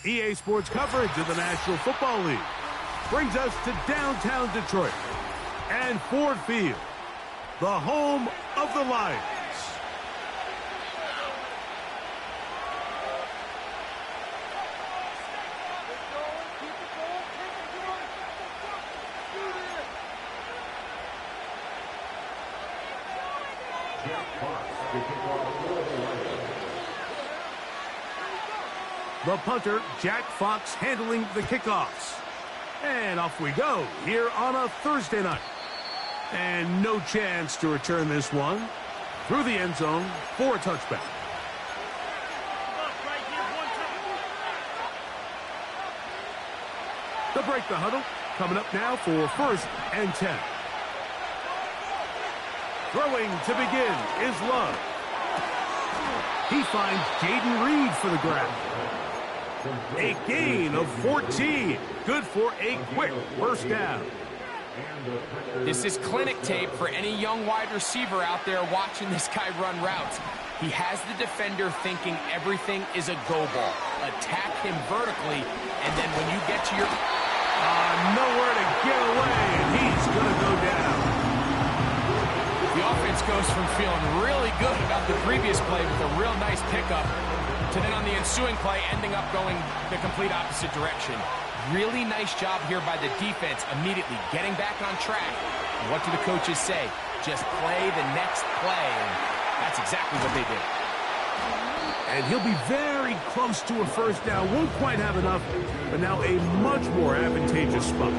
EA Sports coverage of the National Football League brings us to downtown Detroit and Ford Field, the home of the Lions. The punter, Jack Fox, handling the kickoffs. And off we go here on a Thursday night. And no chance to return this one through the end zone for a touchback. To break the huddle, coming up now for 1st and 10. Throwing to begin is Love. He finds Jaden Reed for the grab. A gain of 14. Good for a quick first down. This is clinic tape for any young wide receiver out there watching this guy run routes. He has the defender thinking everything is a go ball. Attack him vertically, and then when you get to your... nowhere to get away, and he's going to go down. The offense goes from feeling really good about the previous play with a real nice pickup to then on the ensuing play ending up going the complete opposite direction. Really nice job here by the defense immediately getting back on track. And what do the coaches say? Just play the next play, and that's exactly what they did. And he'll be very close to a first down. Won't quite have enough, but now a much more advantageous spot.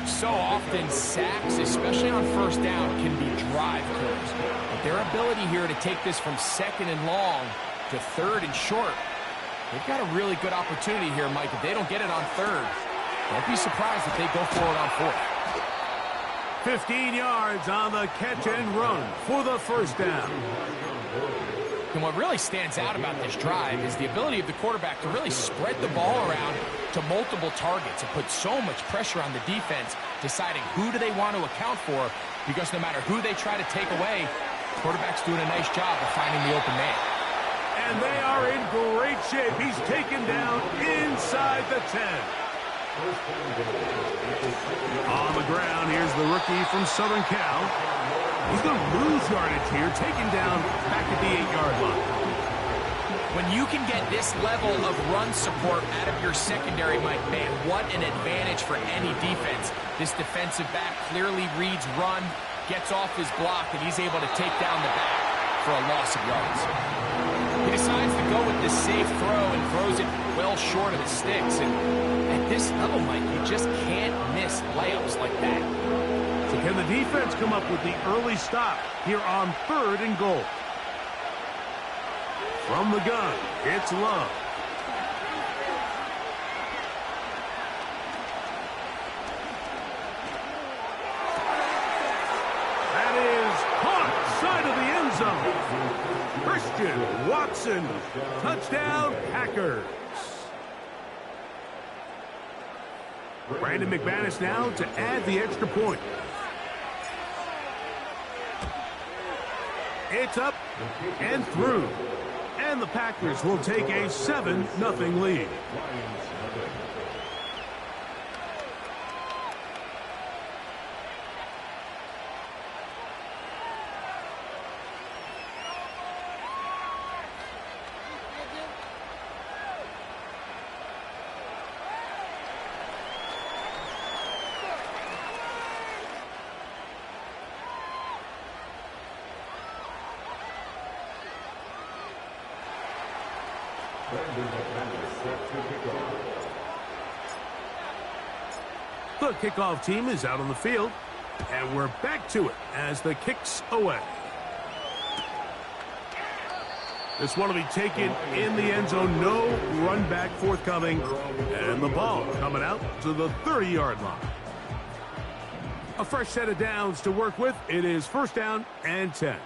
So often sacks, especially on first down, can be drive killers. But their ability here to take this from 2nd and long to 3rd and short, they've got a really good opportunity here, Mike. If they don't get it on 3rd, don't be surprised if they go for it on 4th. 15 yards on the catch and run for the first down. And what really stands out about this drive is the ability of the quarterback to really spread the ball around to multiple targets and put so much pressure on the defense, deciding who do they want to account for, because no matter who they try to take away, the quarterback's doing a nice job of finding the open man. And they are in great shape. He's taken down inside the 10. On the ground, here's the rookie from Southern Cal. He's going to lose yardage here, taken down back at the 8-yard line. When you can get this level of run support out of your secondary, Mike, man, what an advantage for any defense. This defensive back clearly reads run, gets off his block, and he's able to take down the back for a loss of yards. He decides to go with this safe throw and throws it well short of the sticks. And at this level, Mike, you just can't miss layups like that. So can the defense come up with the early stop here on 3rd and goal? From the gun, it's Love. That is caught side of the end zone. Christian Watson, touchdown Packers. Brandon McManus now to add the extra point. It's up and through. And the Packers will take a 7-0 lead. The kickoff team is out on the field, and we're back to it as the kick's away. This one will be taken in the end zone. No run back forthcoming, and the ball coming out to the 30-yard line. A fresh set of downs to work with. It is 1st down and 10.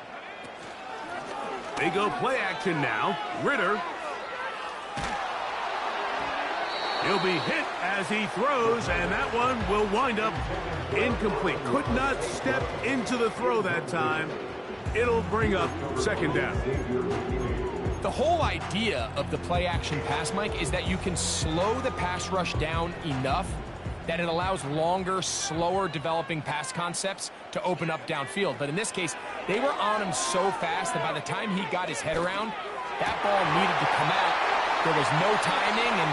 They go play action now. Ritter. He'll be hit as he throws, and that one will wind up incomplete. Could not step into the throw that time. It'll bring up 2nd down. The whole idea of the play-action pass, Mike, is that you can slow the pass rush down enough that it allows longer, slower developing pass concepts to open up downfield. But in this case, they were on him so fast that by the time he got his head around, that ball needed to come out. There was no timing and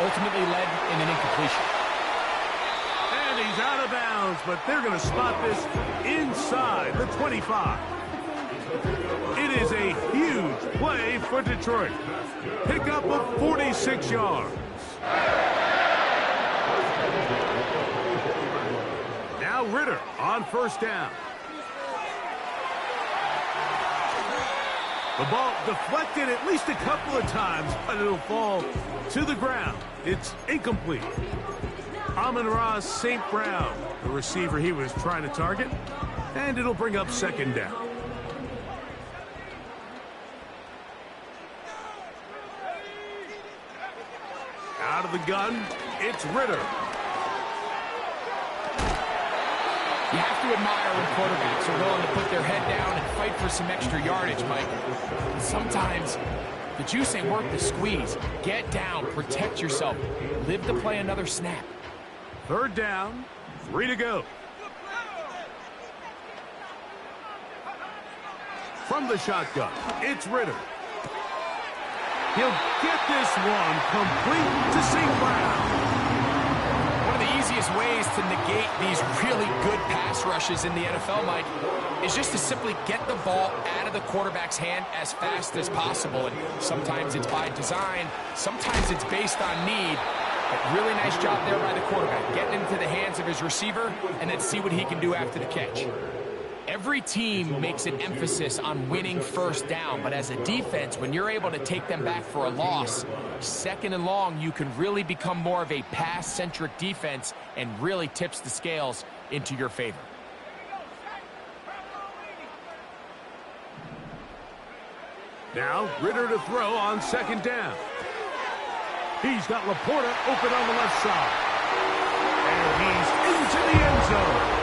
ultimately led in an incompletion. And he's out of bounds, but they're going to spot this inside the 25. It is a huge play for Detroit. Pickup of 46 yards. Now Ritter on first down. The ball deflected at least a couple of times, but it'll fall to the ground. It's incomplete. Amon-Ra St. Brown, the receiver he was trying to target, and it'll bring up second down. Out of the gun, it's Ritter. You have to admire when quarterbacks are willing to put their head down and fight for some extra yardage, Mike. Sometimes the juice ain't worth the squeeze. Get down, protect yourself, live to play another snap. Third down, 3 to go. From the shotgun, it's Ritter. He'll get this one complete to St. Brown. One of the easiest ways to negate these really good pass rushes in the NFL, Mike, is just to simply get the ball out of the quarterback's hand as fast as possible. And sometimes it's by design, sometimes it's based on need. But really nice job there by the quarterback, getting into the hands of his receiver and then see what he can do after the catch. Every team makes an emphasis on winning first down, but as a defense, when you're able to take them back for a loss, second and long, you can really become more of a pass-centric defense and really tips the scales into your favor. Now, Ritter to throw on second down. He's got Laporta open on the left side. And he's into the end zone.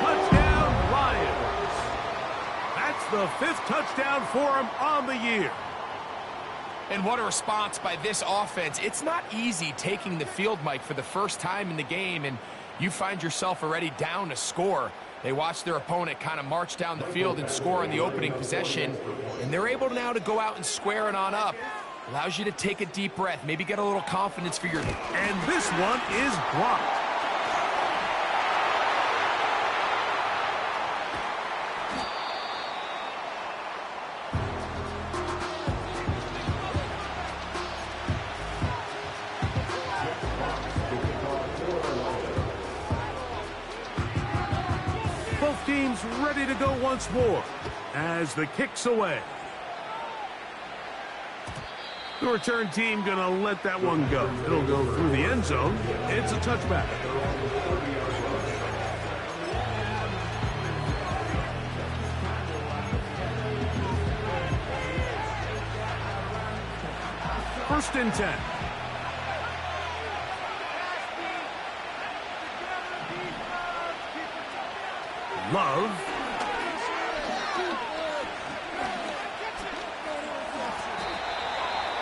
Touchdown, Lions. That's the 5th touchdown for him on the year. And what a response by this offense. It's not easy taking the field, Mike, for the first time in the game, and you find yourself already down to score. They watch their opponent kind of march down the field and score on the opening possession, and they're able now to go out and square it on up. Allows you to take a deep breath, maybe get a little confidence for your... And this one is blocked. Both teams ready to go once more as the kick's away. The return team going to let that one go. It'll go through the end zone. It's a touchback. First and 10. Love.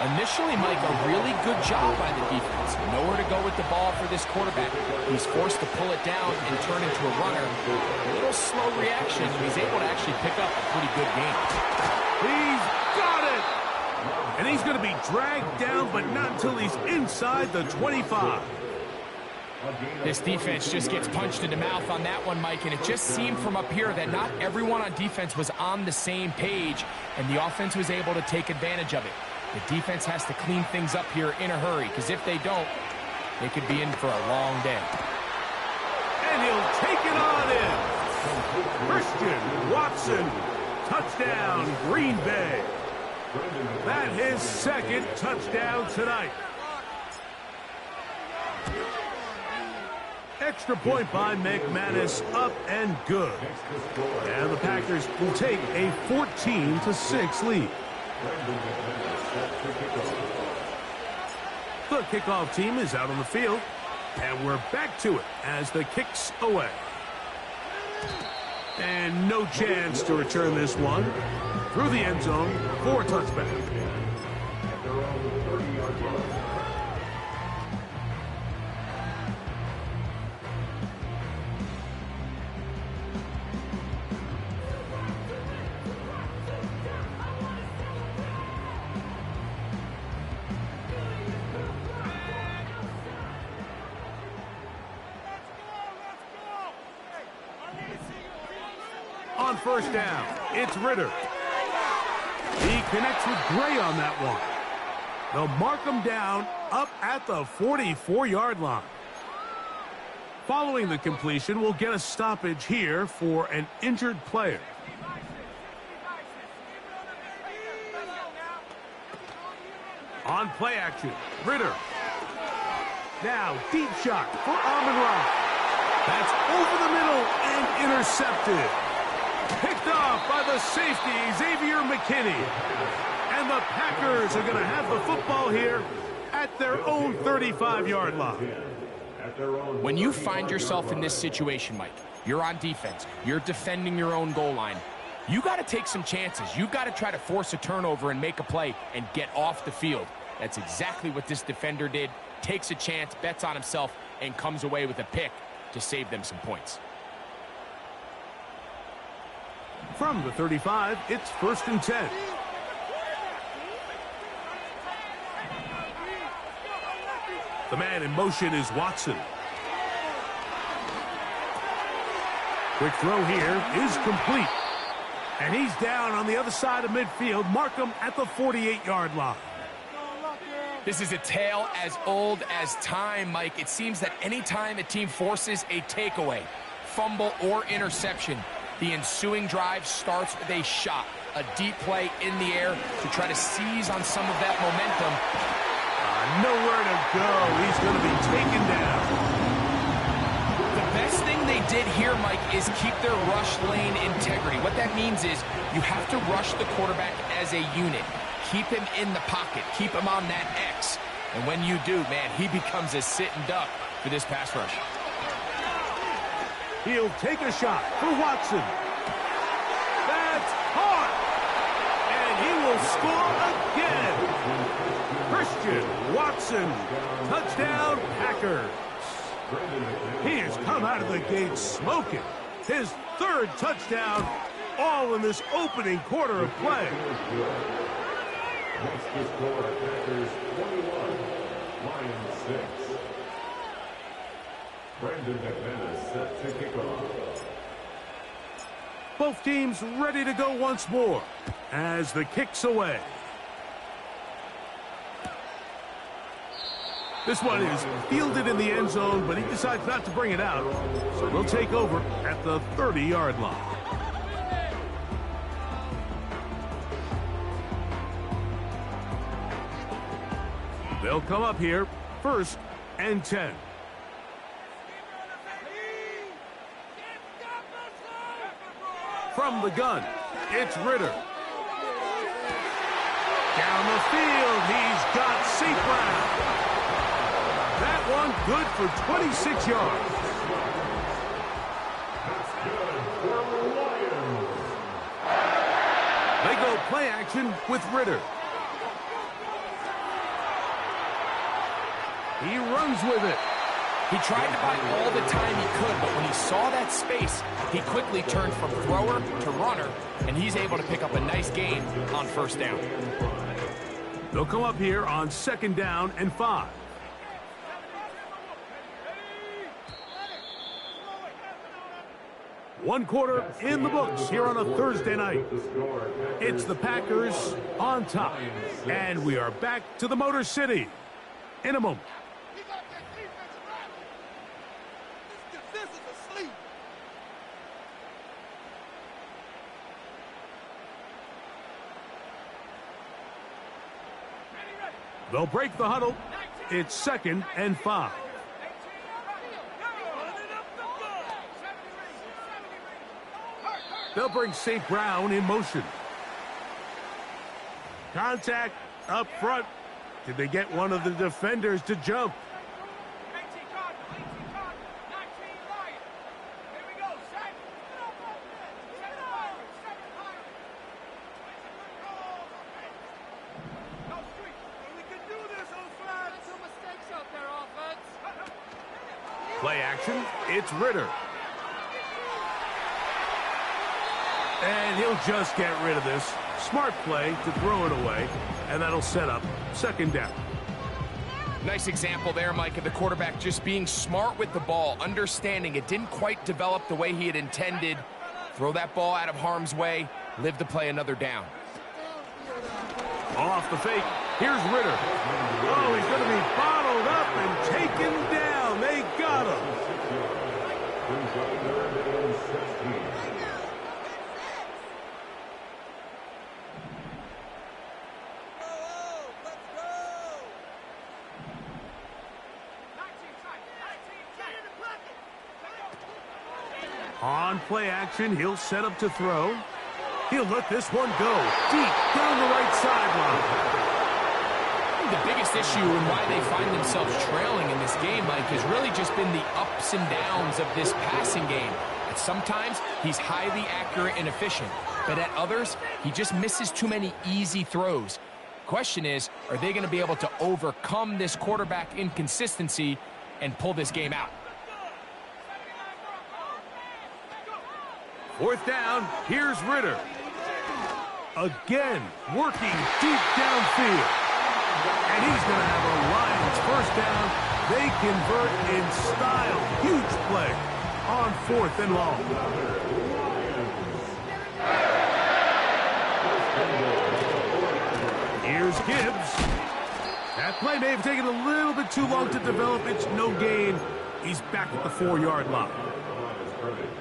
Initially, Mike, a really good job by the defense. Nowhere to go with the ball for this quarterback. He's forced to pull it down and turn into a runner. A little slow reaction. He's able to actually pick up a pretty good game. He's got it! And he's going to be dragged down, but not until he's inside the 25. This defense just gets punched in the mouth on that one, Mike, and it just seemed from up here that not everyone on defense was on the same page, and the offense was able to take advantage of it. The defense has to clean things up here in a hurry, because if they don't, they could be in for a long day. And he'll take it on in. Christian Watson, touchdown, Green Bay. That's his second touchdown tonight. Extra point by McManus, up and good. And the Packers will take a 14-6 lead. The kickoff team is out on the field, and we're back to it as the kick's away. And no chance to return this one. through the end zone for a touchback. On first down, it's Ritter. He connects with Gray on that one. They'll mark him down up at the 44-yard line. Following the completion, we'll get a stoppage here for an injured player. On play action, Ritter. Now, deep shot for Amon-Ra. That's over the middle and intercepted. Picked off by the safety, Xavier McKinney. And the Packers are going to have the football here at their own 35-yard line. When you find yourself in this situation, Mike, you're on defense, you're defending your own goal line, you got to take some chances. You got to try to force a turnover and make a play and get off the field. That's exactly what this defender did. Takes a chance, bets on himself, and comes away with a pick to save them some points. From the 35, it's 1st and 10. The man in motion is Watson. Quick throw here is complete. And he's down on the other side of midfield. Mark him at the 48-yard line. This is a tale as old as time, Mike. It seems that anytime a team forces a takeaway, fumble, or interception, the ensuing drive starts with a shot, a deep play in the air to try to seize on some of that momentum. Nowhere to go. He's going to be taken down. The best thing they did here, Mike, is keep their rush lane integrity. What that means is you have to rush the quarterback as a unit. Keep him in the pocket. Keep him on that X. And when you do, man, he becomes a sitting duck for this pass rush. He'll take a shot for Watson. That's caught. And he will score again. Christian Watson. Touchdown, Packers. He has come out of the gate smoking. His 3rd touchdown, all in this opening quarter of play. Next to score, Packers 21, LionS 6. Brandon McManus set to kick off. Both teams ready to go once more as the kick's away. This one is fielded in the end zone, but he decides not to bring it out. So they'll take over at the 30-yard line. They'll come up here, 1st and 10. From the gun, it's Ritter. Down the field, he's got St. Brown. That one good for 26 yards. They go play action with Ritter. He runs with it. He tried to buy all the time he could, but when he saw that space, he quickly turned from thrower to runner, and he's able to pick up a nice gain on 1st down. They'll come up here on 2nd down and 5. One quarter in the books here on a Thursday night. It's the Packers on top, and we are back to the Motor City in a moment. They'll break the huddle. It's 2nd and 5. They'll bring St. Brown in motion. Contact up front. Did they get one of the defenders to jump? Play action, it's Ritter. And he'll just get rid of this. Smart play to throw it away, and that'll set up second down. Nice example there, Mike, of the quarterback just being smart with the ball, understanding it didn't quite develop the way he had intended. Throw that ball out of harm's way, live to play another down. Off the fake, here's Ritter. Oh, he's going to be bottled up and taken down. They got him. On play action, he'll set up to throw. He'll let this one go deep down the right sideline. The biggest issue and why they find themselves trailing in this game, Mike, has really just been the ups and downs of this passing game. At sometimes, he's highly accurate and efficient, but at others, he just misses too many easy throws. Question is, are they going to be able to overcome this quarterback inconsistency and pull this game out? Fourth down, here's Ritter. Again, working deep downfield. And he's going to have a Lions first down. They convert in style. Huge play on 4th and long. Here's Gibbs. That play may have taken a little bit too long to develop. It's no gain. He's back at the 4-yard line.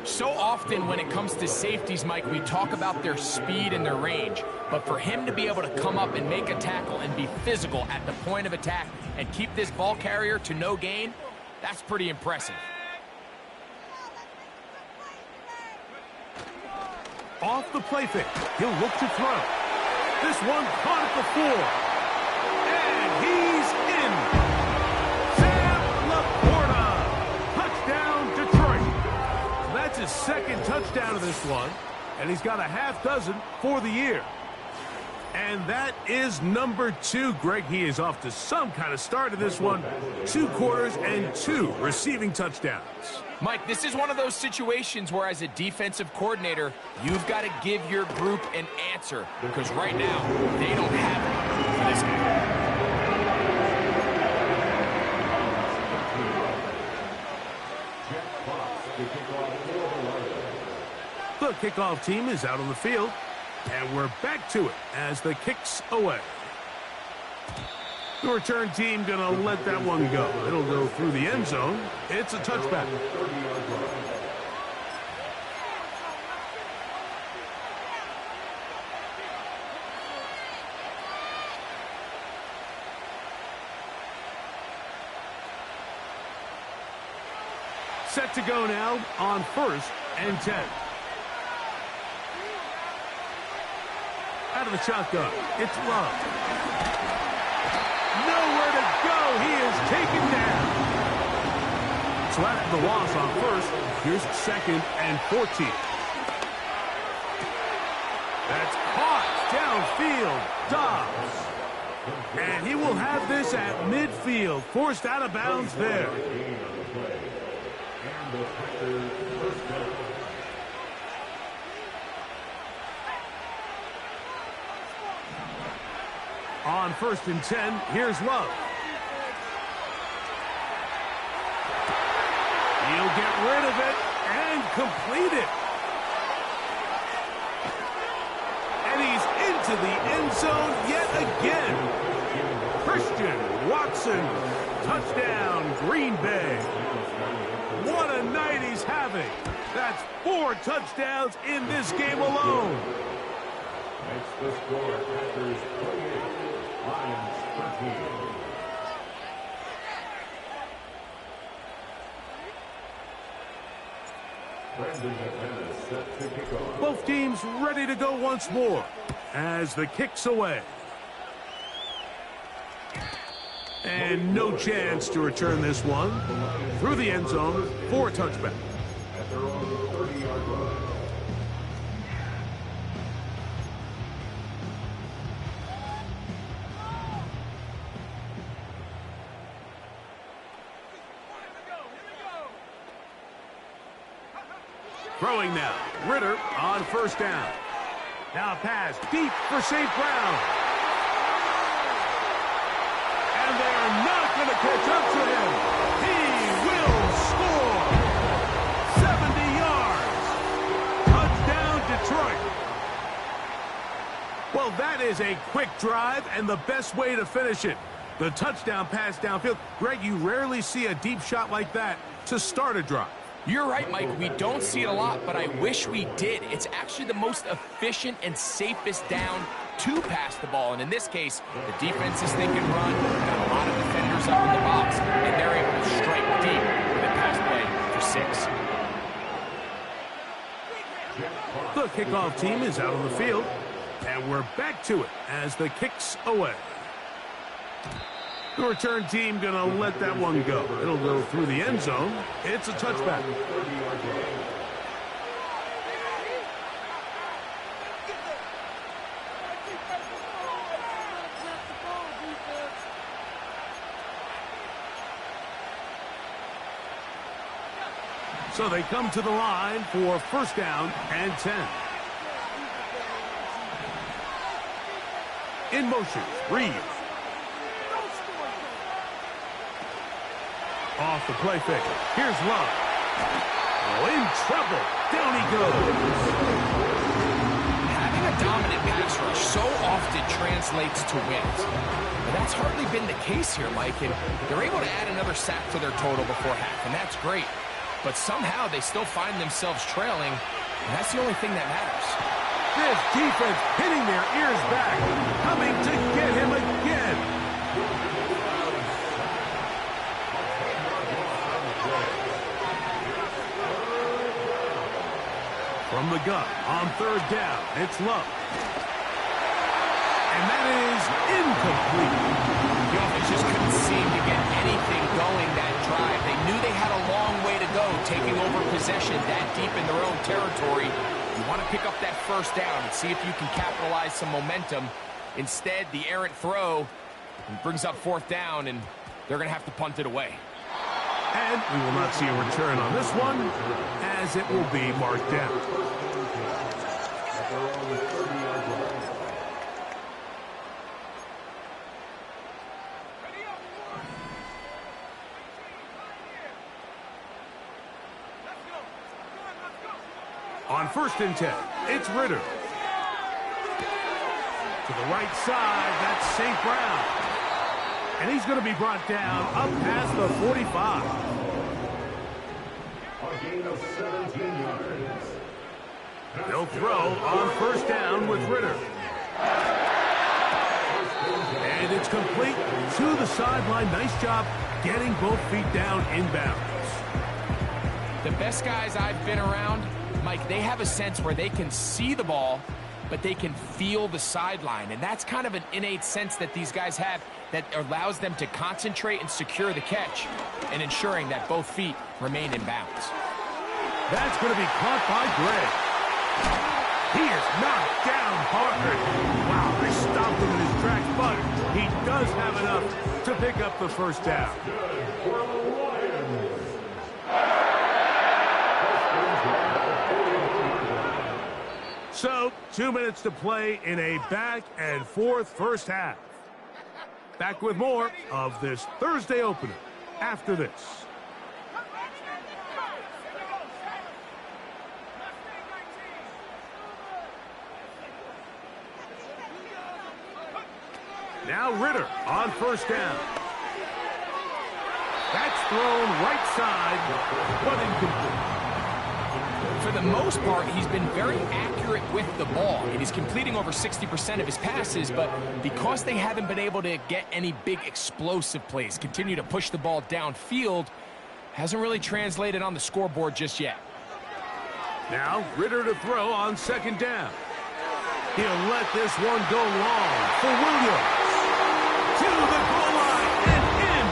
So often when it comes to safeties, Mike, we talk about their speed and their range. But for him to be able to come up and make a tackle and be physical at the point of attack and keep this ball carrier to no gain, that's pretty impressive. Off the play fake, he'll look to throw. This one caught at the 4. And he's in. That's his second touchdown of this one, and he's got a half dozen for the year. And that is number 2. Greg, he is off to some kind of start in this one. 2 quarters and 2 receiving touchdowns. Mike, this is one of those situations where as a defensive coordinator, you've got to give your group an answer, because right now, they don't have it for this game. The kickoff team is out on the field, and we're back to it as the kick's away. The return team going to let that one go. It'll go through the end zone. It's a touchback. Set to go now on 1st and 10. Out of the shotgun, it's Love. Nowhere to go. He is taken down. So after the loss on 1st, here's 2nd and 14. That's caught downfield. Dobbs. And he will have this at midfield. Forced out of bounds there. On 1st and 10, here's Love. He'll get rid of it and complete it. And he's into the end zone yet again. Christian Watson, touchdown, Green Bay. What a night he's having. That's 4 touchdowns in this game alone. Makes the score Panthers 28, Lions 13. Set to kick off. Both teams ready to go once more as the kick's away. And no chance to return this one through the end zone for a touchback. At their own 30-yard line. Throwing now. Ritter on first down. Now a pass deep for St. Brown. And they are not going to catch up to him. He will score. 70 yards. Touchdown, Detroit. Well, that is a quick drive and the best way to finish it. The touchdown pass downfield. Greg, you rarely see a deep shot like that to start a drive. You're right, Mike. We don't see it a lot, but I wish we did. It's actually the most efficient and safest down to pass the ball. And in this case, the defense is thinking run, got a lot of defenders up in the box, and they're able to strike deep with a pass play for 6. The kickoff team is out on the field, and we're back to it as the kick's away. The return team going to let that one go. It'll go through the end zone. It's a touchback. So they come to the line for first down and 10. In motion, Reed. Off the play fake. Here's Love. Oh, in trouble. Down he goes. Having a dominant pass rush so often translates to wins. But that's hardly been the case here, Mike. And they're able to add another sack to their total before half, and that's great. But somehow they still find themselves trailing, and that's the only thing that matters. This defense hitting their ears back, coming to get him again. From the gun on third down, it's Love. And that is incomplete. The offense just couldn't seem to get anything going that drive. They knew they had a long way to go, taking over possession that deep in their own territory. You want to pick up that first down and see if you can capitalize some momentum. Instead, the errant throw brings up fourth down, and they're going to have to punt it away. And we will not see a return on this one, as it will be marked down. On first and 10, it's Ritter. To the right side, that's St. Brown. And he's going to be brought down up past the 45. A gain of 17 yards. They'll throw on first down with Ritter. And it's complete to the sideline. Nice job getting both feet down inbounds. The best guys I've been around, Mike, they have a sense where they can see the ball, but they can feel the sideline. And that's kind of an innate sense that these guys have that allows them to concentrate and secure the catch and ensuring that both feet remain in bounds. That's going to be caught by Gray. He is knocked down hard. Wow, they stopped him in his tracks, but he does have enough to pick up the first down. So, 2 minutes to play in a back-and-forth first half. Back with more of this Thursday opener after this. Now Ritter on first down. That's thrown right side, but incomplete. For the most part, he's been very accurate with the ball, and he's completing over 60% of his passes, but because they haven't been able to get any big explosive plays, continue to push the ball downfield, hasn't really translated on the scoreboard just yet. Now Ritter to throw on second down. He'll let this one go long for Williams. To the goal line and in.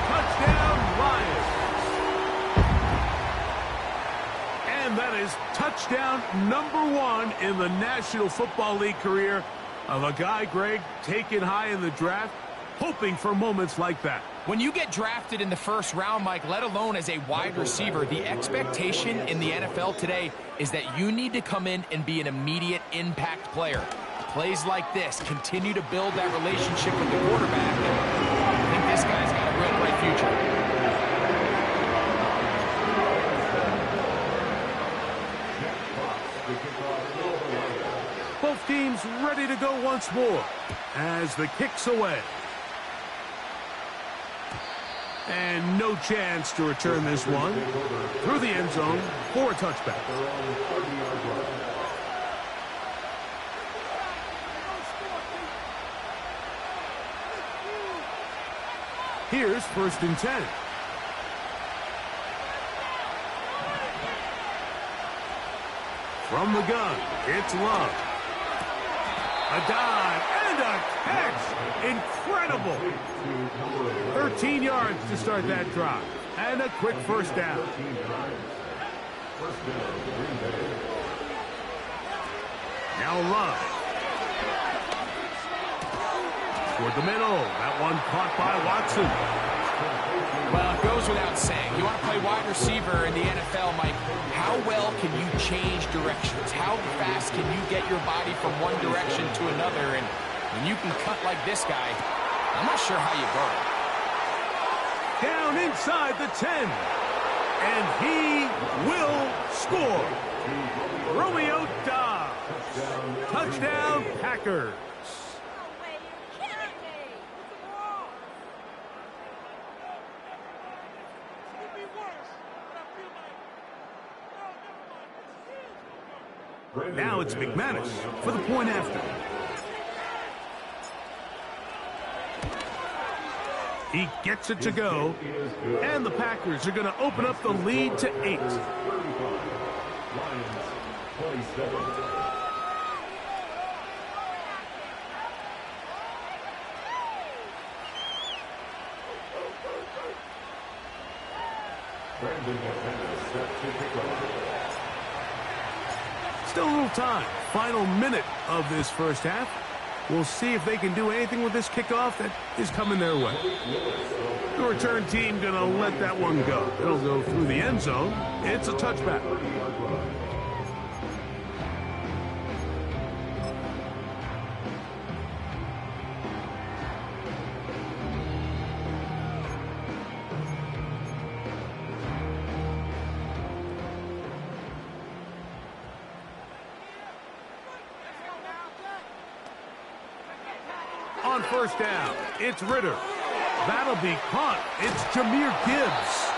Touchdown, Lions. And that is touchdown number 1 in the National Football League career of a guy, Greg, taken high in the draft, hoping for moments like that. When you get drafted in the first round, Mike, let alone as a wide receiver, the expectation in the NFL today is that you need to come in and be an immediate impact player. Plays like this continue to build that relationship with the quarterback. And I think this guy's got a real bright future. Both teams ready to go once more as the kick's away. And no chance to return this one through the end zone for a touchback. Here's 1st and 10. From the gun, it's Love. A dive and a catch. Incredible. 13 yards to start that drive. And a quick first down. Now Love. Toward the middle. That one caught by Watson. Well, it goes without saying. You want to play wide receiver in the NFL, Mike, how well can you change directions? How fast can you get your body from one direction to another? And when you can cut like this guy, I'm not sure how you guard it. Down inside the 10. And he will score. Romeo Dobbs. Touchdown, Packers. Now it's McManus for the point after. He gets it to go, and the Packers are going to open up the lead to 8. Still a little time. Final minute of this first half. We'll see if they can do anything with this kickoff that is coming their way. The return team going to let that one go. It'll go through the end zone. It's a touchback. On first down, it's Ritter. That'll be caught. It's Jahmyr Gibbs.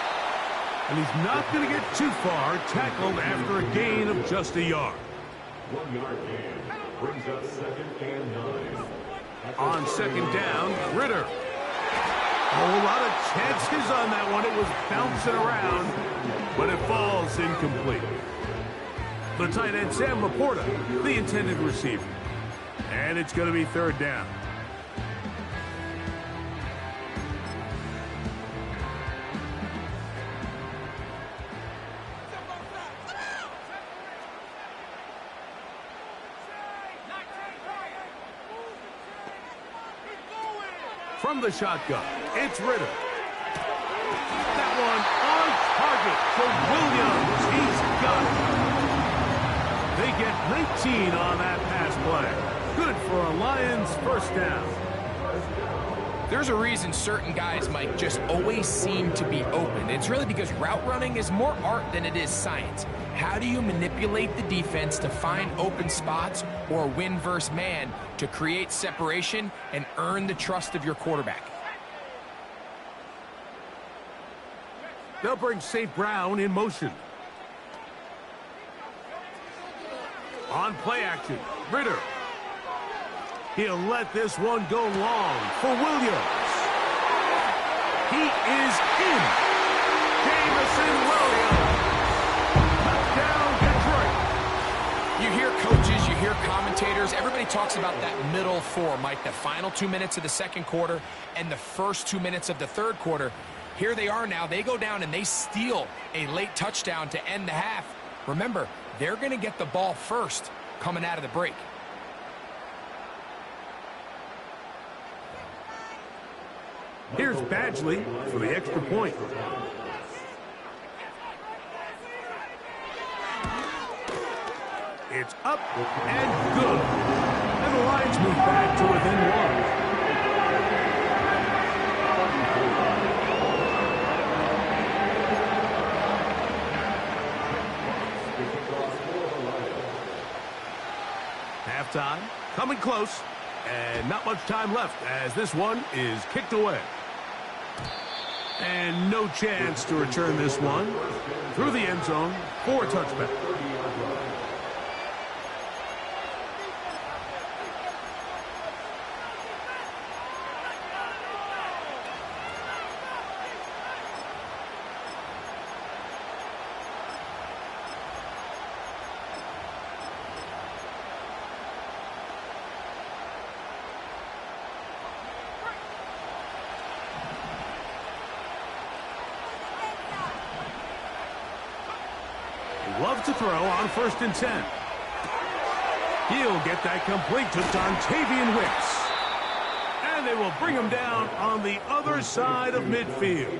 And he's not going to get too far, tackled after a gain of just a yard. 1 yard gain brings up 2nd and 9. On second down, Ritter. A whole lot of chances on that one. It was bouncing around, but it falls incomplete. The tight end, Sam Laporta, the intended receiver. And it's going to be 3rd down. From the shotgun, it's Ritter. That one on target for Williams. He's got it. They get 19 on that pass play. Good for a Lions first down. There's a reason certain guys, Mike, just always seem to be open. It's really because route running is more art than it is science. How do you manipulate the defense to find open spots or win versus man to create separation and earn the trust of your quarterback? They'll bring St. Brown in motion. On play action, Ritter. He'll let this one go long for Williams. He is in. Jamison Williams. Touchdown, Detroit. You hear coaches, you hear commentators, everybody talks about that middle four, Mike, the final 2 minutes of the second quarter and the first 2 minutes of the third quarter. Here they are now. They go down and they steal a late touchdown to end the half. Remember, they're going to get the ball first coming out of the break. Here's Badgley for the extra point. It's up and good. And the Lions move back to within one. Halftime, coming close, and not much time left as this one is kicked away. And no chance to return this one through the end zone for a touchback. Love to throw on 1st and 10. He'll get that complete to Dontavian Wicks. And they will bring him down on the other side of midfield. A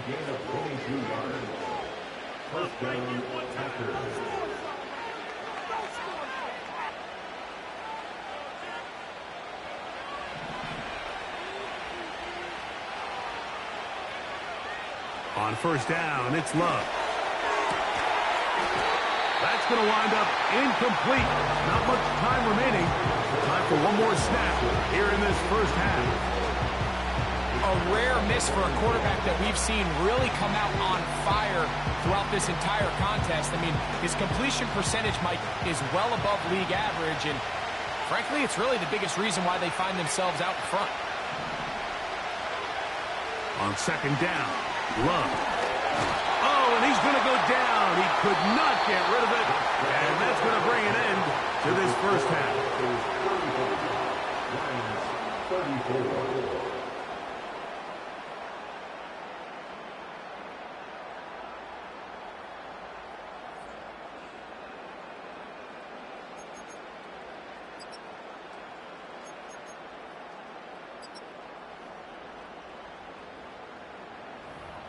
gain of 22 yards. First down, Packers. On 1st down, it's Love. That's going to wind up incomplete. Not much time remaining. Time for one more snap here in this first half. A rare miss for a quarterback that we've seen really come out on fire throughout this entire contest. I mean, his completion percentage, Mike, is well above league average, and frankly, it's really the biggest reason why they find themselves out in front. On 2nd down, Love. Oh, and he's going to go down. He could not get rid of it, and that's going to bring an end to this first half.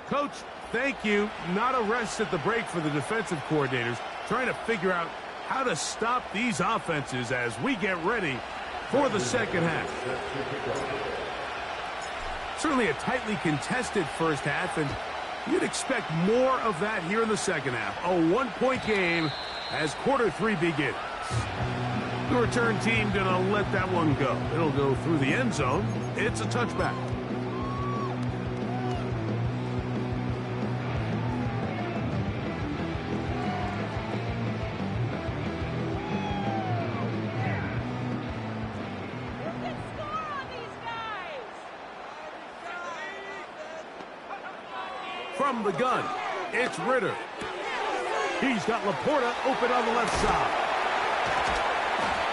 Coach, thank you. Not a rest at the break for the defensive coordinators, trying to figure out how to stop these offenses as we get ready for the second half. Certainly a tightly contested first half, and you'd expect more of that here in the second half. A one-point game as quarter 3 begins. The return team going to let that one go. It'll go through the end zone. It's a touchback. From the gun, it's Ritter. He's got Laporta open on the left side.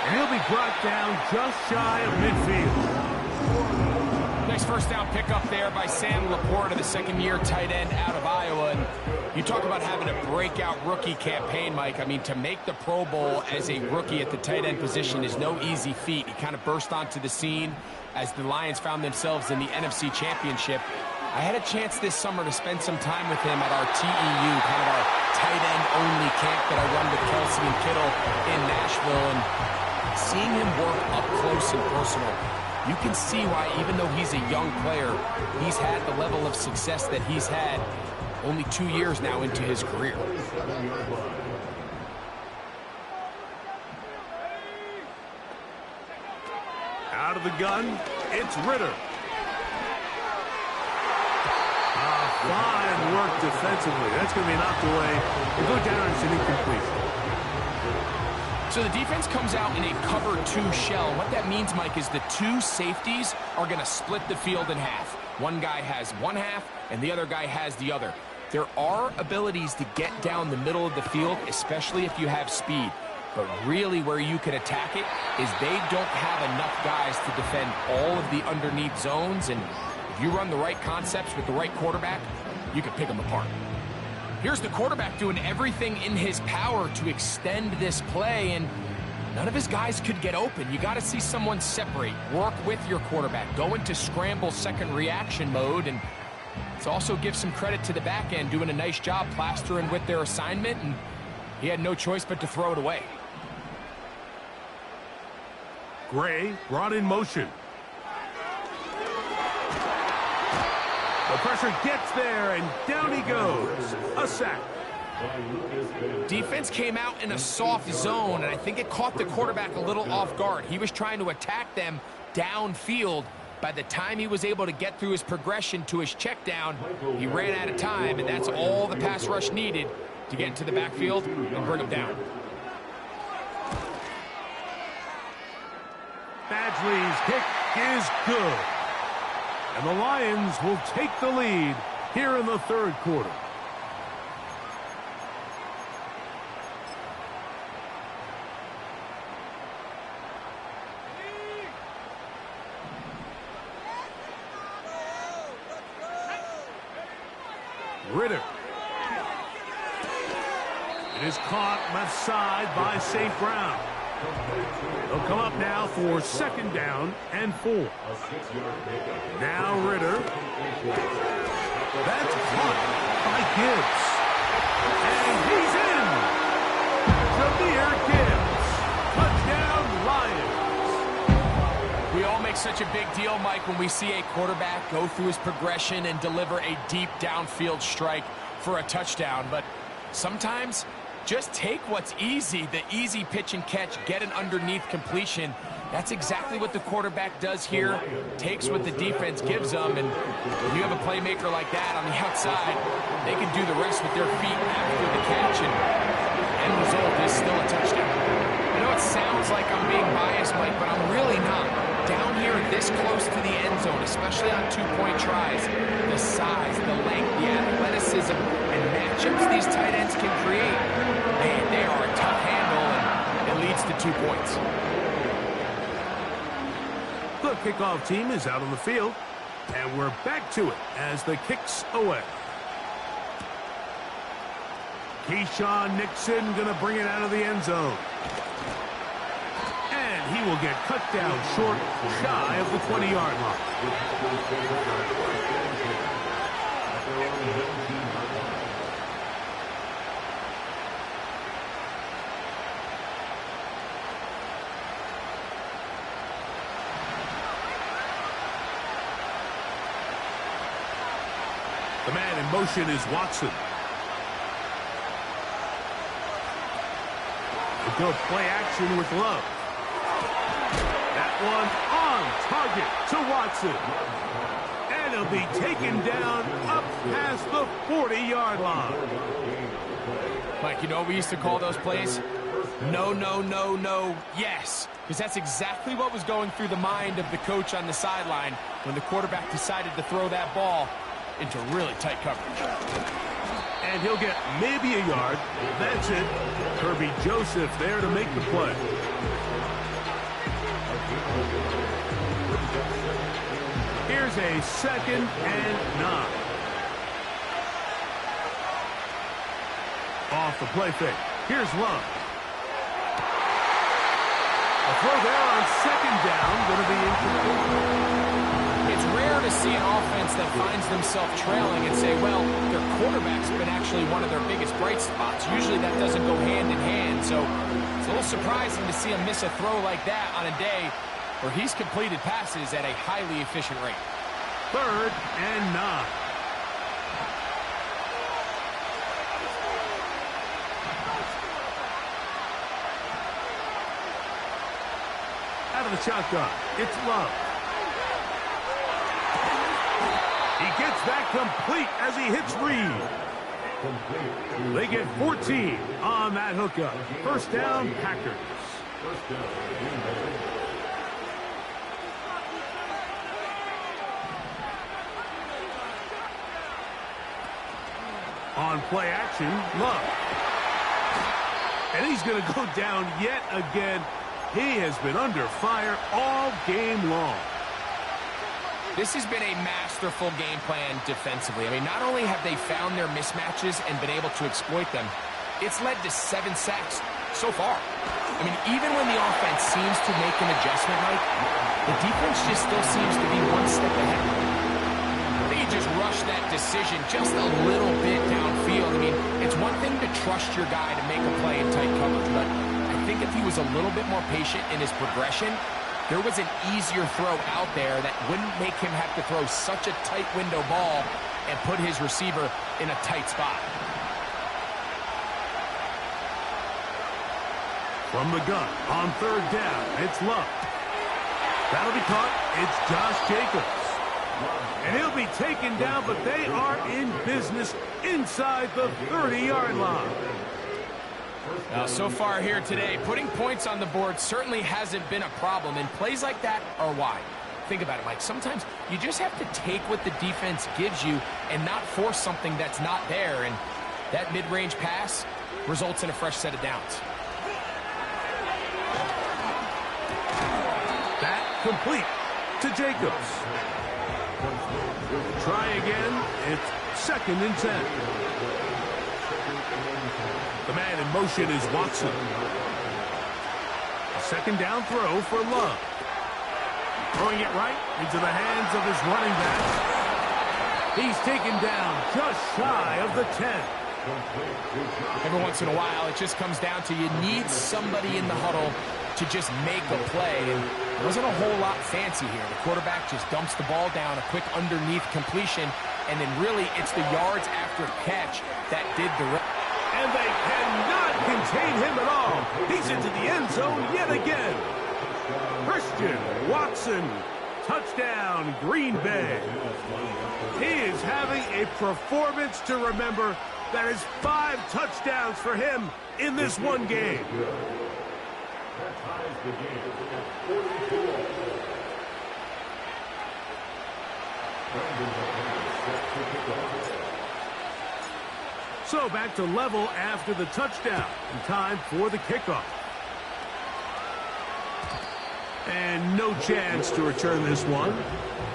And he'll be brought down just shy of midfield. Nice first down pickup there by Sam Laporta, the second-year tight end out of Iowa. And you talk about having a breakout rookie campaign, Mike. I mean, to make the Pro Bowl as a rookie at the tight end position is no easy feat. He kind of burst onto the scene as the Lions found themselves in the NFC Championship. I had a chance this summer to spend some time with him at our TEU, kind of our tight end-only camp that I run with Kelsey and Kittle in Nashville, and seeing him work up close and personal, you can see why, even though he's a young player, he's had the level of success that he's had only 2 years now into his career. Out of the gun, it's Ritter. Fine work defensively. That's going to be knocked away. We'll go down and it's an incompletion. So the defense comes out in a cover 2 shell. What that means, Mike, is the 2 safeties are going to split the field in half. One guy has one half, and the other guy has the other. There are abilities to get down the middle of the field, especially if you have speed. But really where you can attack it is they don't have enough guys to defend all of the underneath zones, and if you run the right concepts with the right quarterback, you can pick them apart. Here's the quarterback doing everything in his power to extend this play, and None of his guys could get open. You got to see someone separate, work with your quarterback, go into scramble second reaction mode, and let's also give some credit to the back end doing a nice job plastering with their assignment, and he had no choice but to throw it away. Gray brought in motion. The pressure gets there, and down he goes. A sack. Defense came out in a soft zone, and I think it caught the quarterback a little off guard. He was trying to attack them downfield. By the time he was able to get through his progression to his check down, he ran out of time, and that's all the pass rush needed to get into the backfield and bring him down. Badgley's kick is good. And the Lions will take the lead here in the third quarter. Ritter. It is caught left side by St. Brown. They'll come up now for second down and 4. Now Ritter. That's caught by Gibbs. And he's in. Jameer Gibbs. Touchdown, Lions. We all make such a big deal, Mike, when we see a quarterback go through his progression and deliver a deep downfield strike for a touchdown. But sometimes just take what's easy, the easy pitch and catch, get an underneath completion. That's exactly what the quarterback does here, takes what the defense gives them, and when you have a playmaker like that on the outside, they can do the rest with their feet after the catch, and the end result is still a touchdown. I know it sounds like I'm being biased, Mike, but I'm really not. Down here this close to the end zone, especially on two-point tries, the size, the length, the athleticism, and matchups these tight ends can create, man, they are a tough handle, and it leads to 2 points. The kickoff team is out on the field, and we're back to it as the kick's away. Keyshawn Nixon going to bring it out of the end zone. And he will get cut down short, shy of the 20-yard line. The man in motion is Watson. A good play action with Love. That one on target to Watson. And he'll be taken down up past the 40-yard line. Mike, you know what we used to call those plays? No, no, no, no, yes. Because that's exactly what was going through the mind of the coach on the sideline when the quarterback decided to throw that ball into really tight coverage. And he'll get maybe a yard. That's it. Kirby Joseph there to make the play. Here's a 2nd and 9. Off the play fake. Here's Love. A throw there on 2nd down. Going to be incomplete. It's rare to see an offense that finds themselves trailing and say, well, their quarterback's been actually one of their biggest bright spots. Usually that doesn't go hand in hand, so it's a little surprising to see him miss a throw like that on a day where he's completed passes at a highly efficient rate. 3rd and 9. Out of the shotgun, it's Love. He gets that complete as he hits Reed. They get 14 on that hookup. First down, Packers. On play action, Love. And he's going to go down yet again. He has been under fire all game long. This has been a masterful game plan defensively. I mean, not only have they found their mismatches and been able to exploit them, it's led to 7 sacks, so far. I mean, even when the offense seems to make an adjustment, Mike, the defense just still seems to be one step ahead. I think he just rushed that decision just a little bit downfield. I mean, it's one thing to trust your guy to make a play in tight coverage, but I think if he was a little bit more patient in his progression, there was an easier throw out there that wouldn't make him have to throw such a tight window ball and put his receiver in a tight spot. From the gun, on third down, it's Love. That'll be caught. It's Josh Jacobs. And he'll be taken down, but they are in business inside the 30-yard line. Now, so far here today, putting points on the board certainly hasn't been a problem, and plays like that are why. Think about it, Mike. Sometimes you just have to take what the defense gives you and not force something that's not there, and that mid-range pass results in a fresh set of downs. That complete to Jacobs. Try again. It's 2nd and 10. The man in motion is Watson. A 2nd down throw for Love. Throwing it right into the hands of his running back. He's taken down just shy of the 10. Every once in a while, it just comes down to you need somebody in the huddle to just make a play. And it wasn't a whole lot fancy here. The quarterback just dumps the ball down, a quick underneath completion, and then really it's the yards after catch that did the rest. And they cannot contain him at all. He's into the end zone yet again. Christian Watson, touchdown, Green Bay. He is having a performance to remember. That is 5 touchdowns for him in this one game. So back to level after the touchdown. In time for the kickoff. And no chance to return this one.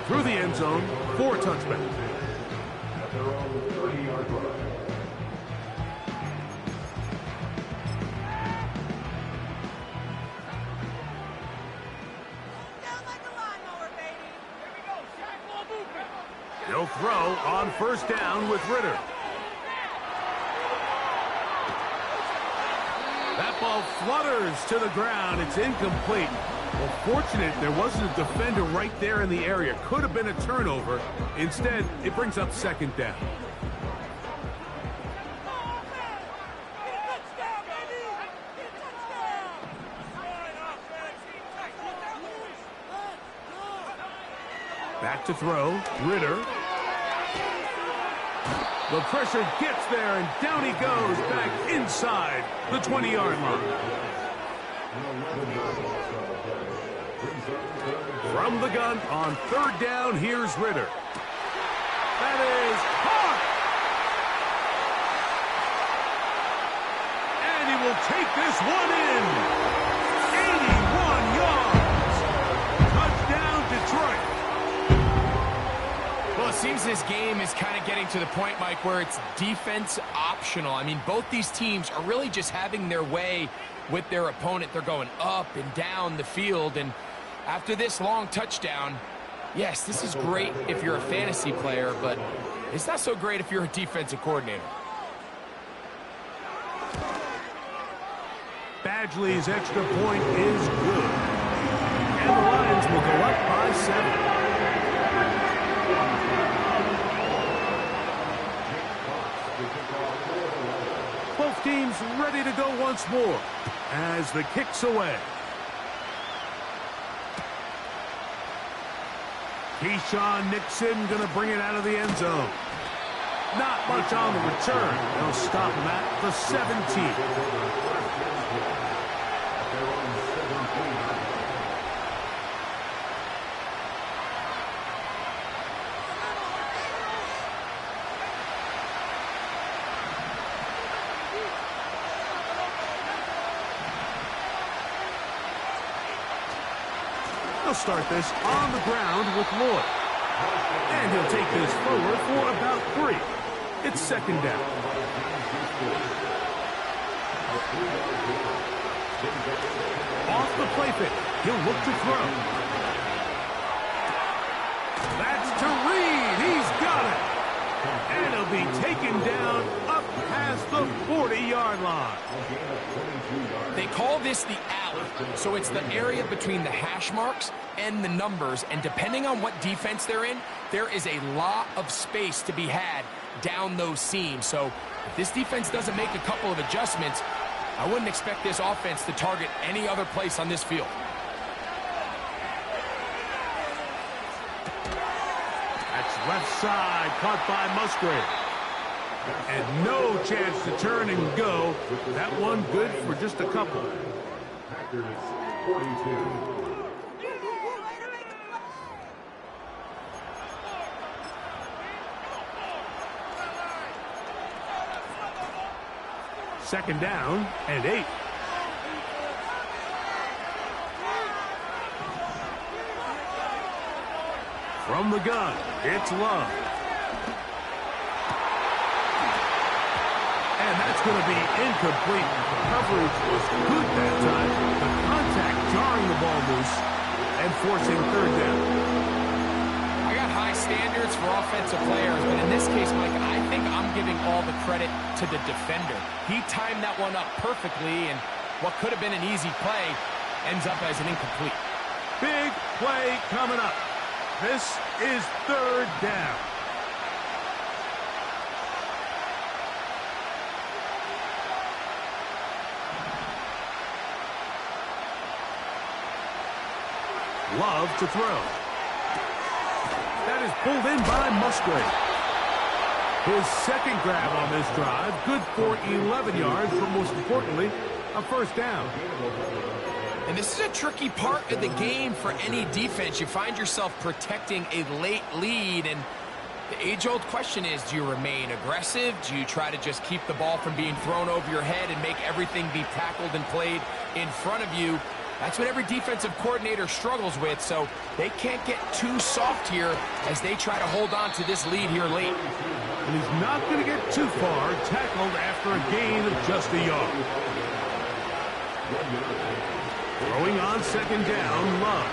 Through the end zone for a touchback. At their own 30-yard line. He'll throw on 1st down with Ritter. That ball flutters to the ground. It's incomplete. Well, fortunate there wasn't a defender right there in the area. Could have been a turnover. Instead, it brings up 2nd down. Back to throw, Ritter. The pressure gets there, and down he goes back inside the 20-yard line. From the gun on 3rd down, here's Ritter. That is caught! And he will take this one in. 81 yards. Touchdown, Detroit. Well, it seems this game is kind of getting to the point, Mike, where it's defense optional. I mean, both these teams are really just having their way with their opponent. They're going up and down the field, and after this long touchdown, yes, this is great if you're a fantasy player, but it's not so great if you're a defensive coordinator. Badgley's extra point is good. And the Lions will go up by 7. Both teams ready to go once more as the kick's away. Keyshawn Nixon going to bring it out of the end zone. Not much on the return. They'll stop him at the 17. They'll start this on the ground with Lloyd. And he'll take this forward for about 3. It's 2nd down. Off the play fake. He'll look to throw. That's to Reed. He's got it. And he'll be taken down up past the 40-yard line. They call this the alley, so it's the area between the hash marks and the numbers, and depending on what defense they're in, there is a lot of space to be had down those seams. So if this defense doesn't make a couple of adjustments, I wouldn't expect this offense to target any other place on this field. That's left side, caught by Musgrave. And no chance to turn and go. That one good for just a couple. Packers 42. Second down and 8. From the gun, it's Love. And that's going to be incomplete. Coverage was good that time. The contact jarring the ball loose and forcing third down. I got high standards for offensive players, but in this case, Mike, I think I'm giving all the credit to the defender. He timed that one up perfectly, and what could have been an easy play ends up as an incomplete. Big play coming up. This is third down. Love to throw. That is pulled in by Musgrave. His second grab on this drive, good for 11 yards, but most importantly, a first down. And this is a tricky part of the game for any defense. You find yourself protecting a late lead, and the age-old question is, do you remain aggressive? Do you try to just keep the ball from being thrown over your head and make everything be tackled and played in front of you? That's what every defensive coordinator struggles with, so they can't get too soft here as they try to hold on to this lead here late. And he's not going to get too far, tackled after a gain of just a yard. Throwing on second down, Love.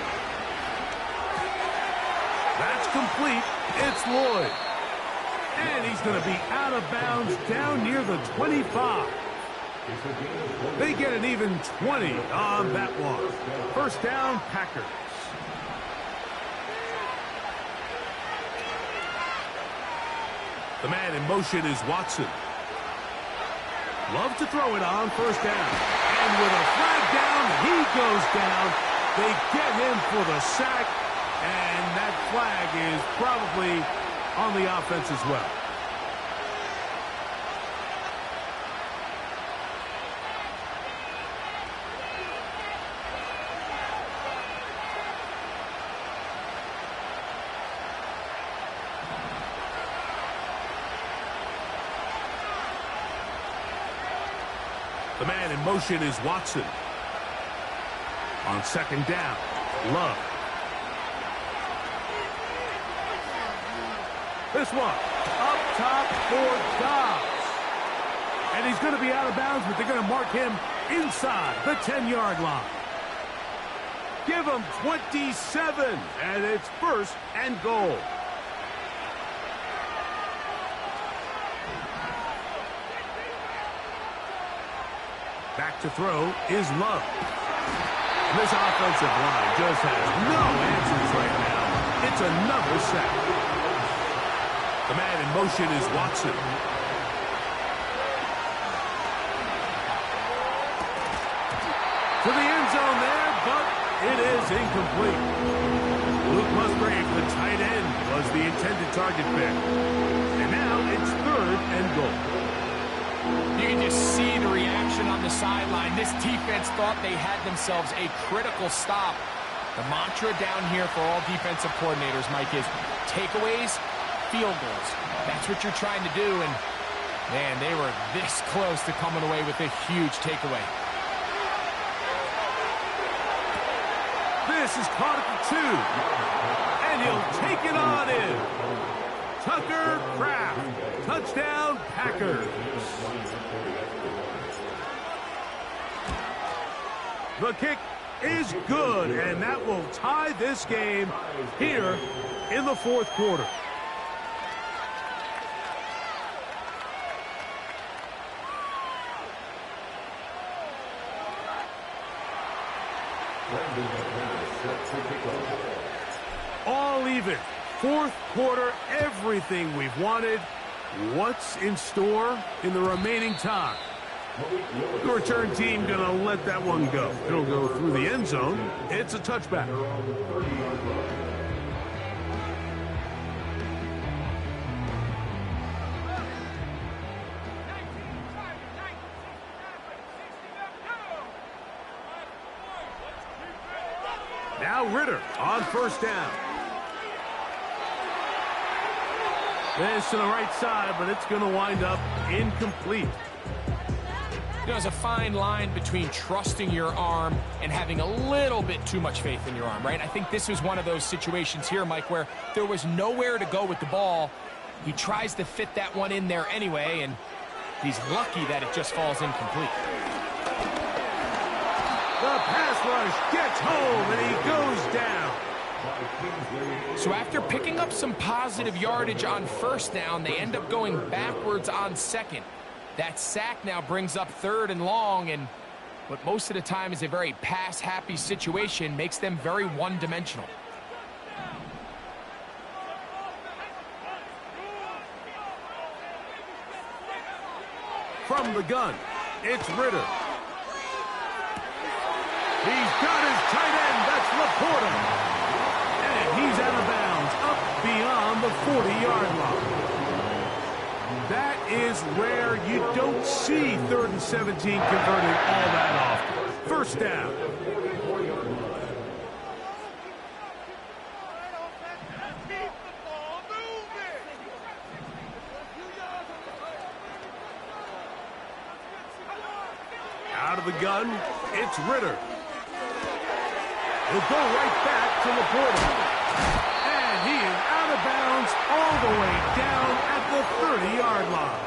That's complete. It's Lloyd. And he's going to be out of bounds down near the 25. They get an even 20 on that one. First down, Packers. The man in motion is Watson. Love to throw it on first down. And with a flag down, he goes down. They get him for the sack. And that flag is probably on the offense as well. The man in motion is Watson. On second down, Love. This one, up top for Dobbs. And he's going to be out of bounds, but they're going to mark him inside the 10-yard line. Give him 27, and it's first and goal. Back to throw is Love. And this offensive line just has no answers right now. It's another sack. The man in motion is Watson. To the end zone there, but it is incomplete. Luke Musgrave, the tight end, was the intended target pick. And now it's third and goal. You can just see the reaction on the sideline. This defense thought they had themselves a critical stop. The mantra down here for all defensive coordinators, Mike, is takeaways, field goals. That's what you're trying to do, and, man, they were this close to coming away with a huge takeaway. This is caught at the 2, and he'll take it on in. Tucker Kraft, touchdown Packers. The kick is good, and that will tie this game here in the fourth quarter. All even. Fourth quarter, everything we've wanted. What's in store in the remaining time? The return team going to let that one go. It'll go through the end zone. It's a touchback. Now Ritter on first down. This to the right side, but it's going to wind up incomplete. You know, there's a fine line between trusting your arm and having a little bit too much faith in your arm, right? I think this was one of those situations here, Mike, where there was nowhere to go with the ball. He tries to fit that one in there anyway, and he's lucky that it just falls incomplete. The pass rush gets home, and he goes down. So after picking up some positive yardage on first down, they end up going backwards on second. That sack now brings up third and long, and what most of the time is a very pass-happy situation makes them very one-dimensional. From the gun, it's Ritter. He's got his tight end, that's Laporta. And he's out of bounds, up beyond the 40-yard line. That is rare. You don't see 3rd and 17 converted all that often. First down. Out of the gun, it's Ritter. He'll go right back to Laporta. And he is out of bounds all the way down at the 30-yard line.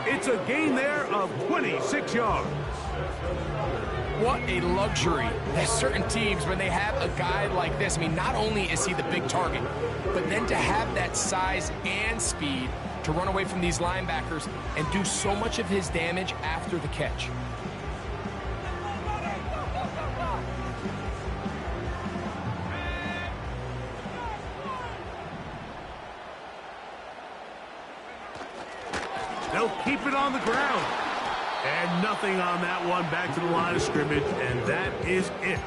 It's a gain there of 26 yards. What a luxury. There's certain teams, when they have a guy like this, I mean, not only is he the big target, but then to have that size and speed to run away from these linebackers and do so much of his damage after the catch. They'll keep it on the ground. And nothing on that one. Back to the line of scrimmage, and that is it.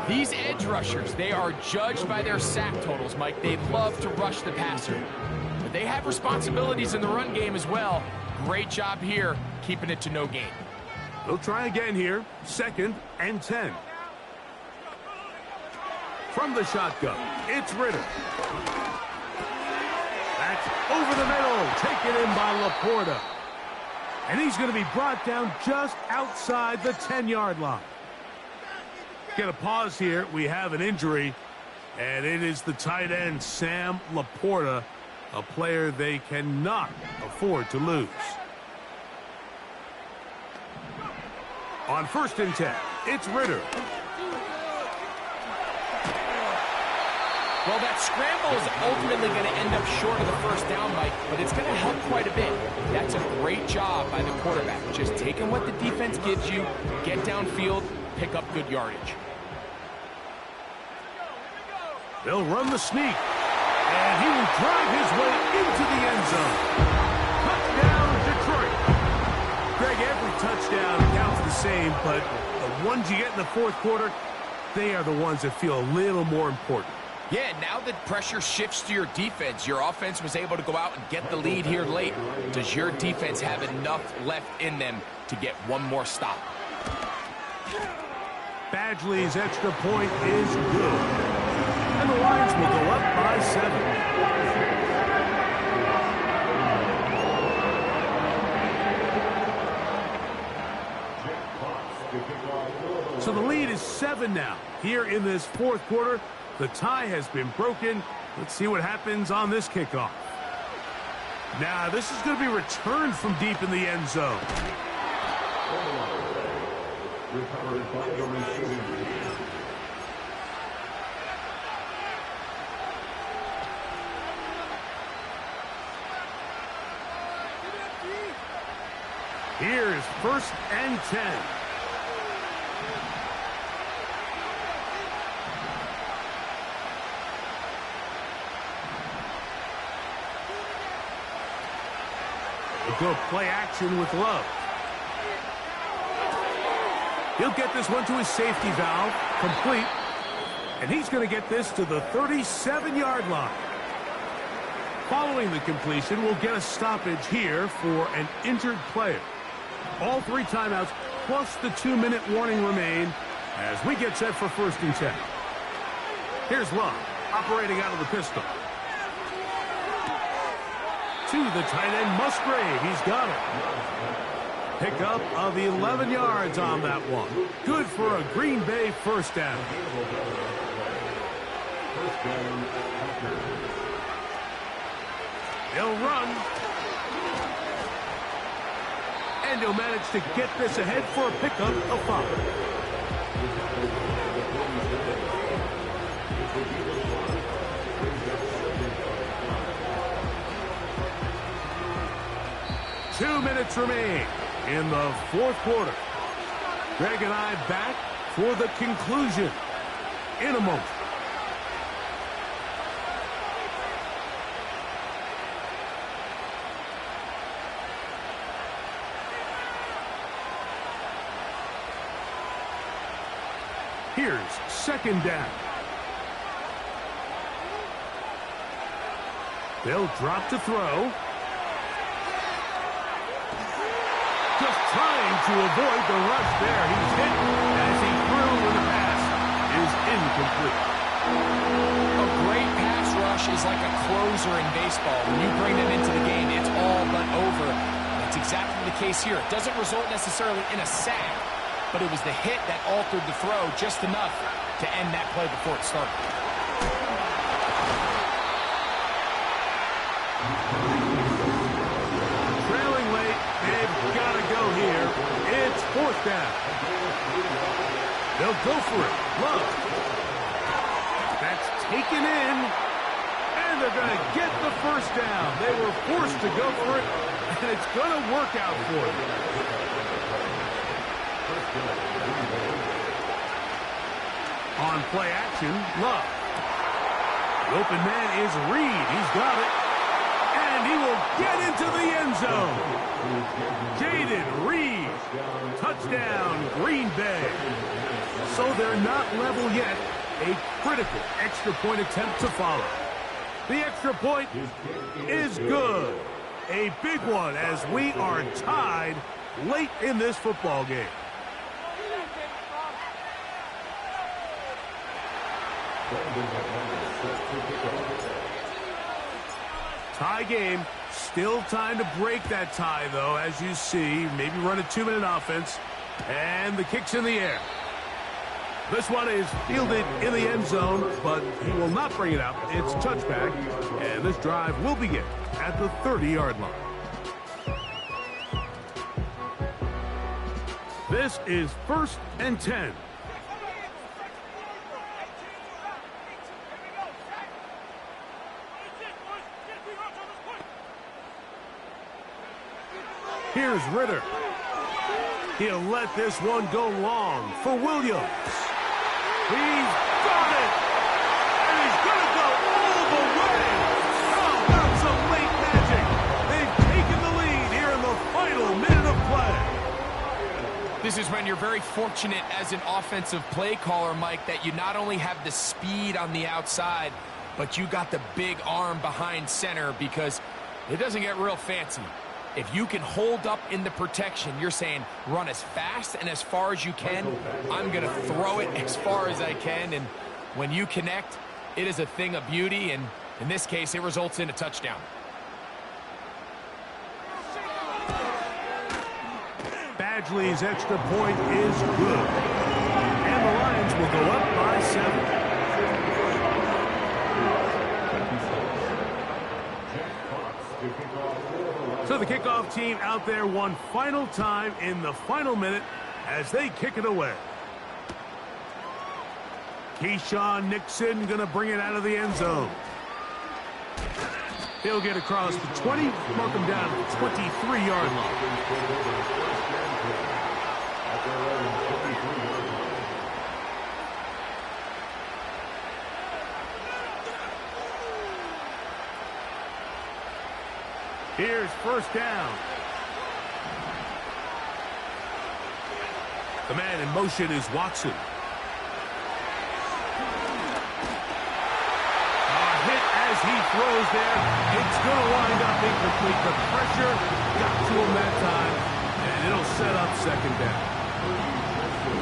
These edge rushers, they are judged by their sack totals, Mike. They love to rush the passer. But they have responsibilities in the run game as well. Great job here, keeping it to no gain. They'll try again here. 2nd and 10. From the shotgun, it's Ritter. That's over the middle, taken in by Laporta. And he's going to be brought down just outside the 10-yard line. Get a pause here. We have an injury, and it is the tight end, Sam Laporta, a player they cannot afford to lose. On 1st and 10, it's Ritter. Well, that scramble is ultimately going to end up short of the first down, Mike, but it's going to help quite a bit. That's a great job by the quarterback. Just taking what the defense gives you, get downfield, pick up good yardage. They'll run the sneak, and he will drive his way into the end zone. Touchdown, Detroit. Greg, every touchdown counts the same, but the ones you get in the fourth quarter, they are the ones that feel a little more important. Yeah, now that pressure shifts to your defense, your offense was able to go out and get the lead here late. Does your defense have enough left in them to get one more stop? Badgley's extra point is good. And the Lions will go up by 7. So the lead is 7 now. Here in this fourth quarter, the tie has been broken. Let's see what happens on this kickoff. Now, this is going to be returned from deep in the end zone. recovered by the receiving team. Here's 1st and 10. They go play action with Love. He'll get this one to his safety valve, complete. And he's going to get this to the 37-yard line. Following the completion, we'll get a stoppage here for an injured player. All 3 timeouts plus the 2-minute warning remain as we get set for 1st and 10. Here's Love, operating out of the pistol. To the tight end, Musgrave. He's got it. Pickup of 11 yards on that one. Good for a Green Bay 1st down. They'll run. And he'll manage to get this ahead for a pickup of 5. Two minutes remain in the 4th quarter. Greg and I back for the conclusion in a moment. Here's 2nd down. They'll drop to throw. Just trying to avoid the rush there. He's hit as he threw when the pass is incomplete. A great pass rush is like a closer in baseball. When you bring them into the game, it's all but over. That's exactly the case here. It doesn't result necessarily in a sack, but it was the hit that altered the throw just enough to end that play before it started. Trailing late, they've got to go here. It's 4th down. They'll go for it. Love. That's taken in, and they're going to get the 1st down. They were forced to go for it, and it's going to work out for them. On play action, Love. The open man is Reed. He's got it. And he will get into the end zone. Jaden Reed. Touchdown, Green Bay. So they're not level yet. A critical extra point attempt to follow. The extra point is good. A big one as we are tied late in this football game. Tie game. Still time to break that tie, though, as you see. Maybe run a 2-minute offense. And the kick's in the air. This one is fielded in the end zone, but he will not bring it out. It's touchback, and this drive will begin at the 30-yard line. This is 1st and 10. Here's Ritter. He'll let this one go long for Williams. He's got it! And he's going to go all the way! Oh, that's some late magic! They've taken the lead here in the final minute of play. This is when you're very fortunate as an offensive play caller, Mike, that you not only have the speed on the outside, but you got the big arm behind center, because it doesn't get real fancy. If you can hold up in the protection, you're saying run as fast and as far as you can. I'm going to throw it as far as I can. And when you connect, it is a thing of beauty. And in this case, it results in a touchdown. Badgley's extra point is good. And the Lions will go up by 7. So the kickoff team out there one final time in the final minute as they kick it away. Keyshawn Nixon going to bring it out of the end zone. He'll get across the 20, mark him down to the 23-yard line. Here's first down. The man in motion is Watson. As he throws there, it's going to wind up incomplete. The pressure got to him that time, and it'll set up second down.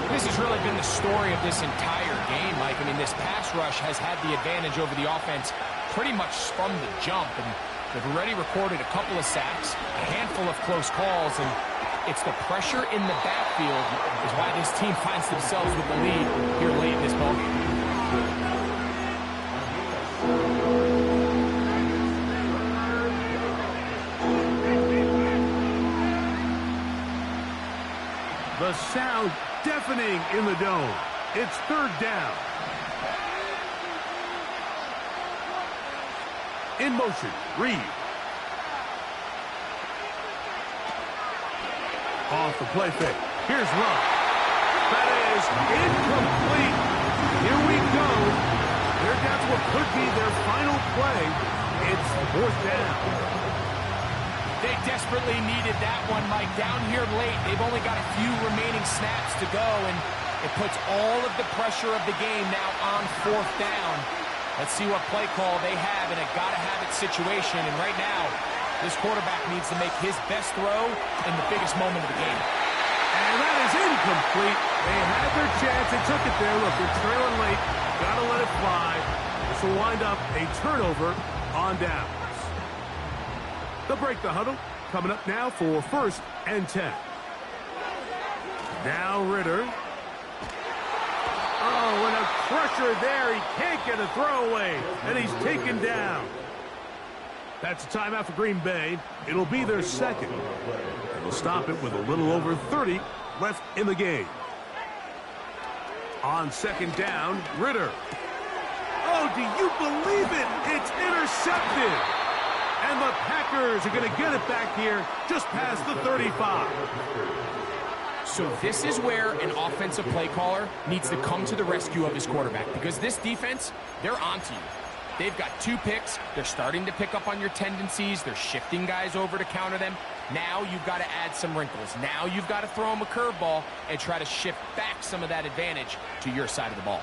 This has really been the story of this entire game, Mike. I mean, this pass rush has had the advantage over the offense pretty much from the jump, and they've already recorded a couple of sacks, a handful of close calls, and it's the pressure in the backfield is why this team finds themselves with the lead here late in this ballgame. The sound deafening in the dome. It's third down. In motion, Reed. Off the play fake. Here's Love. That is incomplete. Here we go. They're down to what could be their final play. It's fourth down. They desperately needed that one, Mike. Down here late, they've only got a few remaining snaps to go, and it puts all of the pressure of the game now on fourth down. Let's see what play call they have in a gotta-have-it situation, and right now, this quarterback needs to make his best throw in the biggest moment of the game. And that is incomplete. They had their chance. They took it there. Look, they're trailing late. Gotta let it fly. This will wind up a turnover on downs. They'll break the huddle. Coming up now for first and 10. Now Ritter. Oh, and a crusher there. He can't get a throwaway, and he's taken down. That's a timeout for Green Bay. It'll be their second. They'll stop it with a little over 30 left in the game. On second down, Ritter. Oh, do you believe it? It's intercepted. And the Packers are going to get it back here just past the 35. So this is where an offensive play caller needs to come to the rescue of his quarterback, because this defense, they're onto you. They've got 2 picks. They're starting to pick up on your tendencies. They're shifting guys over to counter them. Now you've got to add some wrinkles. Now you've got to throw them a curveball and try to shift back some of that advantage to your side of the ball.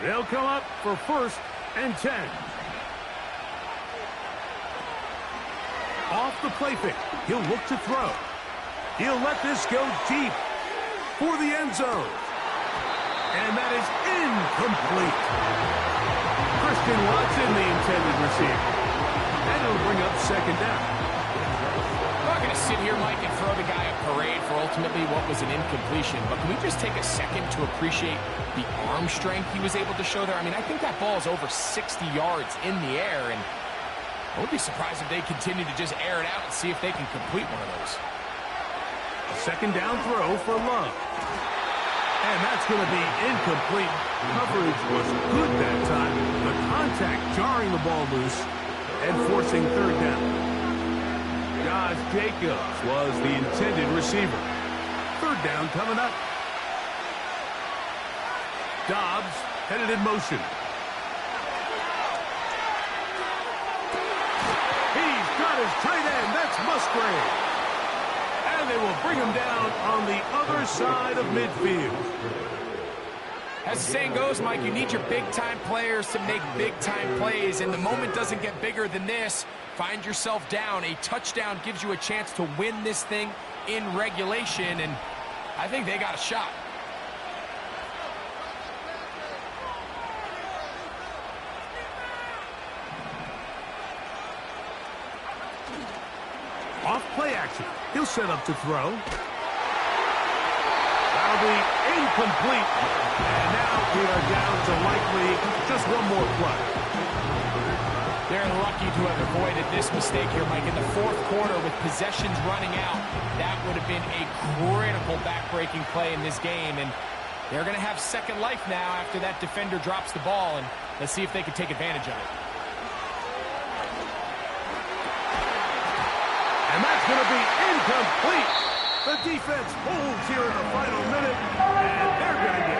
They'll come up for first and 10. Off the play fake. He'll look to throw. He'll let this go deep for the end zone. And that is incomplete. Christian Watson, the intended receiver. And it'll bring up second down. I'm not going to sit here, Mike, and throw the guy a parade for ultimately what was an incompletion, but can we just take a second to appreciate the arm strength he was able to show there? I mean, I think that ball is over 60 yards in the air, and I would be surprised if they continue to just air it out and see if they can complete one of those. Second down throw for Love. And that's going to be incomplete. Coverage was good that time. The contact jarring the ball loose and forcing third down. Josh Jacobs was the intended receiver. Third down coming up. Dobbs headed in motion. He's got his tight end. That's Musgrave. And they will bring him down on the other side of midfield. As the saying goes, Mike, you need your big-time players to make big-time plays, and the moment doesn't get bigger than this. Find yourself down. A touchdown gives you a chance to win this thing in regulation, and I think they got a shot. Off play action. He'll set up to throw. That'll be incomplete. And now we are down to likely just one more play. They're lucky to have avoided this mistake here, Mike. In the fourth quarter, with possessions running out, that would have been a critical back-breaking play in this game. And they're going to have second life now after that defender drops the ball. And let's see if they can take advantage of it. And that's going to be incomplete. The defense holds here in the final minute, and they're going to get